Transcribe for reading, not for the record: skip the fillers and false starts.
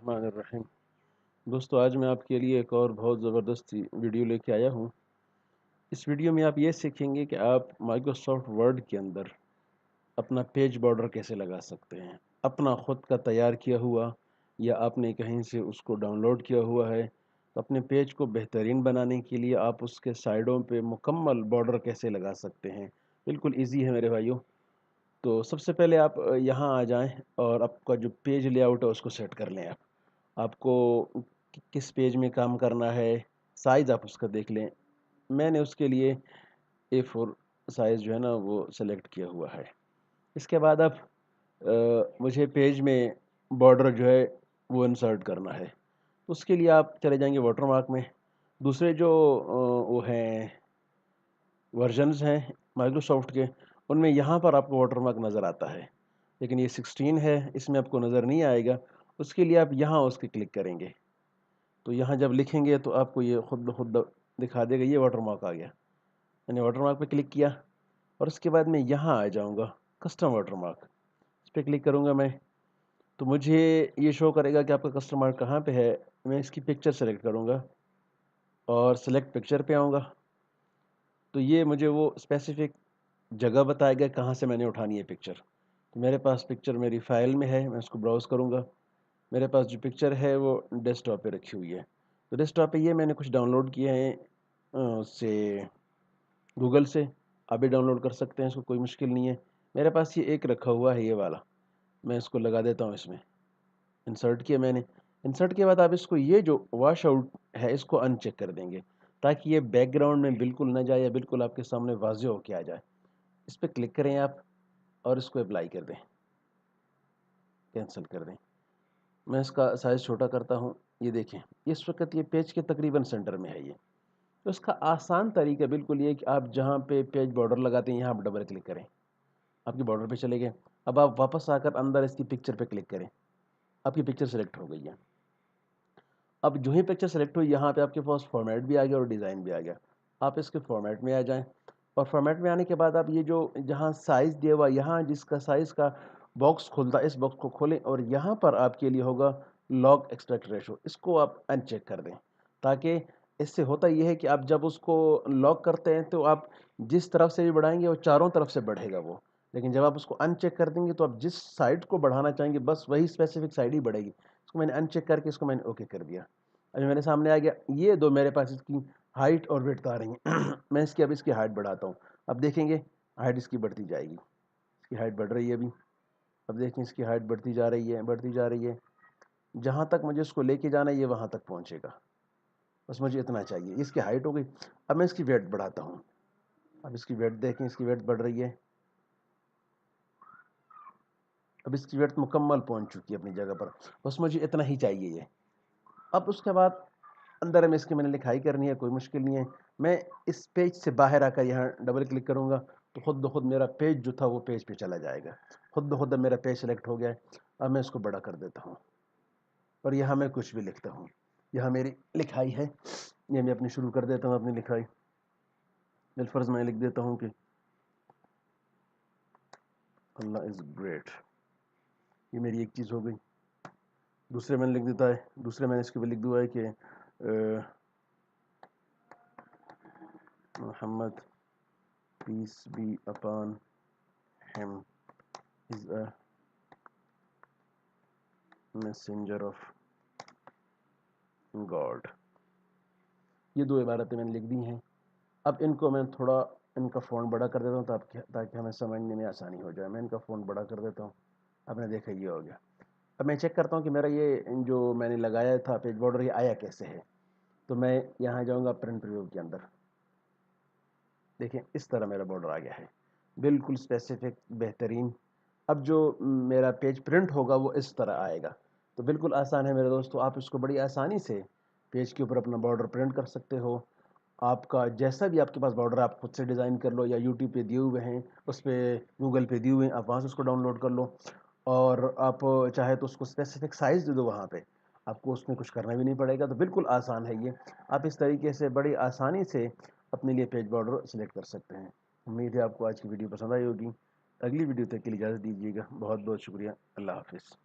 बिस्मिल्लाहिर्रहमानिर्रहीम। दोस्तों, आज मैं आपके लिए एक और बहुत ज़बरदस्त वीडियो लेके आया हूँ। इस वीडियो में आप ये सीखेंगे कि आप माइक्रोसॉफ्ट वर्ड के अंदर अपना पेज बॉर्डर कैसे लगा सकते हैं। अपना ख़ुद का तैयार किया हुआ या आपने कहीं से उसको डाउनलोड किया हुआ है, तो अपने पेज को बेहतरीन बनाने के लिए आप उसके साइडों पे मुकम्मल बॉर्डर कैसे लगा सकते हैं। बिल्कुल ईजी है मेरे भाइयों। तो सबसे पहले आप यहाँ आ जाएं और आपका जो पेज लेआउट है उसको सेट कर लें। आपको किस पेज में काम करना है, साइज़ आप उसका देख लें। मैंने उसके लिए A4 साइज़ जो है ना वो सेलेक्ट किया हुआ है। इसके बाद अब मुझे पेज में बॉर्डर जो है वो इंसर्ट करना है। तो उसके लिए आप चले जाएंगे वाटरमार्क में। दूसरे जो वो हैं वर्जन्स हैं माइक्रोसॉफ्ट के, उनमें यहाँ पर आपको वाटरमार्क नज़र आता है, लेकिन ये 16 है, इसमें आपको नज़र नहीं आएगा। उसके लिए आप यहाँ उसके क्लिक करेंगे। तो यहाँ जब लिखेंगे तो आपको ये खुद ब खुद दिखा देगा, ये वाटरमार्क आ गया। मैंने वाटरमार्क पे क्लिक किया और उसके बाद मैं यहाँ आ जाऊँगा कस्टम वाटरमार्क, इस पर क्लिक करूँगा मैं। तो मुझे ये शो करेगा कि आपका कस्टम मार्क कहाँ पे है। मैं इसकी पिक्चर सेलेक्ट करूँगा और सेलेक्ट पिक्चर पे आऊँगा। तो ये मुझे वो स्पेसिफिक जगह बताएगा कहाँ से मैंने उठानी है पिक्चर। तो मेरे पास पिक्चर मेरी फ़ाइल में है, मैं उसको ब्राउज़ करूँगा। मेरे पास जो पिक्चर है वो डेस्कटॉप पे रखी हुई है। तो डेस्कटॉप पे ये मैंने कुछ डाउनलोड किए हैं उससे, गूगल से। आप भी डाउनलोड कर सकते हैं, इसको कोई मुश्किल नहीं है। मेरे पास ये एक रखा हुआ है, ये वाला। मैं इसको लगा देता हूँ इसमें। इंसर्ट किया मैंने। इंसर्ट के बाद आप इसको, ये जो वॉश आउट है इसको अनचेक कर देंगे, ताकि ये बैकग्राउंड में बिल्कुल ना जाए या बिल्कुल आपके सामने वाज़ेह होके आ जाए। इस पर क्लिक करें आप और इसको अप्लाई कर दें, कैंसिल कर दें। मैं इसका साइज़ छोटा करता हूँ। ये देखें, इस वक्त ये पेज के तकरीबन सेंटर में है ये। तो इसका आसान तरीका बिल्कुल ये है कि आप जहाँ पे पेज बॉर्डर लगाते हैं यहाँ आप डबल क्लिक करें, आपके बॉर्डर पे चले गए। अब आप वापस आकर अंदर इसकी पिक्चर पे क्लिक करें, आपकी पिक्चर सेलेक्ट हो गई है। अब जो ही पिक्चर सेलेक्ट हुई, यहाँ पे आपके पास फॉर्मेट भी आ गया और डिज़ाइन भी आ गया। आप इसके फॉर्मेट में आ जाएं और फॉर्मेट में आने के बाद आप ये जो जहाँ साइज़ दिया हुआ, यहाँ जिसका साइज़ का बॉक्स खुलता है, इस बॉक्स को खोलें और यहाँ पर आपके लिए होगा लॉग एक्सट्रैक्ट रेशो, इसको आप अनचेक कर दें। ताकि इससे होता ये है कि आप जब उसको लॉक करते हैं तो आप जिस तरफ से भी बढ़ाएंगे वो चारों तरफ से बढ़ेगा वो, लेकिन जब आप उसको अनचेक कर देंगे तो आप जिस साइड को बढ़ाना चाहेंगे बस वही स्पेसिफिक साइड ही बढ़ेगी। इसको मैंने अनचेक करके इसको मैंने ओके कर दिया। अभी मेरे सामने आ गया, ये दो मेरे पास इसकी हाइट और विड्थ आ रही हैं। मैं अब इसकी हाइट बढ़ाता हूँ। अब देखेंगे हाइट इसकी बढ़ती जाएगी, इसकी हाइट बढ़ रही है अभी। अब देखें इसकी हाइट बढ़ती जा रही है, बढ़ती जा रही है। जहाँ तक मुझे इसको लेके जाना है ये वहाँ तक पहुँचेगा, बस मुझे इतना चाहिए। इसकी हाइट हो गई। अब मैं इसकी वेट बढ़ाता हूँ। अब इसकी वेट देखें, इसकी वेट बढ़ रही है। अब इसकी वेट मुकम्मल पहुँच चुकी है अपनी जगह पर, बस मुझे इतना ही चाहिए ये। अब उसके बाद अंदर में इसकी मैंने लिखाई करनी है, कोई मुश्किल नहीं है। मैं इस पेज से बाहर आकर यहाँ डबल क्लिक करूँगा तो खुद ब खुद मेरा पेज जो था वो पेज पे चला जाएगा। खुद ब खुद अब मेरा पेज सेलेक्ट हो गया है। अब मैं इसको बड़ा कर देता हूँ और यहाँ मैं कुछ भी लिखता हूँ। यहाँ मेरी लिखाई है, ये मैं अपनी शुरू कर देता हूँ अपनी लिखाई। बिलफर्ज मैं लिख देता हूँ कि अल्लाह इज़ ग्रेट। ये मेरी एक चीज़ हो गई। दूसरे मैंने लिख देता है, दूसरे मैंने इसके भी लिख दिया है कि Mohammad peace be upon him is a messenger of God. ये दो इबारतें मैंने लिख दी हैं। अब इनको मैं थोड़ा, इनका फ़ॉन्ट बड़ा कर देता हूँ ताकि हमें समझने में आसानी हो जाए। मैं इनका फ़ॉन्ट बड़ा कर देता हूँ। आपने देखा ये हो गया। अब मैं चेक करता हूँ कि मेरा ये जो मैंने लगाया था पेज बॉर्डर ये आया कैसे है। तो मैं यहाँ जाऊँगा प्रिंट प्रीव्यू के अंदर। देखें इस तरह मेरा बॉर्डर आ गया है, बिल्कुल स्पेसिफिक, बेहतरीन। अब जो मेरा पेज प्रिंट होगा वो इस तरह आएगा। तो बिल्कुल आसान है मेरे दोस्तों, आप इसको बड़ी आसानी से पेज के ऊपर अपना बॉर्डर प्रिंट कर सकते हो। आपका जैसा भी आपके पास बॉर्डर आप खुद से डिज़ाइन कर लो, या यूट्यूब पे दिए हुए हैं, उस पर गूगल पे दिए हुए हैं, आप वहाँ से उसको डाउनलोड कर लो। और आप चाहे तो उसको स्पेसिफिक साइज़ दे दो वहाँ पे, आपको उसमें कुछ करना भी नहीं पड़ेगा। तो बिल्कुल आसान है ये। आप इस तरीके से बड़ी आसानी से अपने लिए पेज बॉर्डर सेलेक्ट कर सकते हैं। उम्मीद है आपको आज की वीडियो पसंद आई होगी। अगली वीडियो तक के लिए इजाज़त दीजिएगा। बहुत बहुत शुक्रिया। अल्लाह हाफिज़।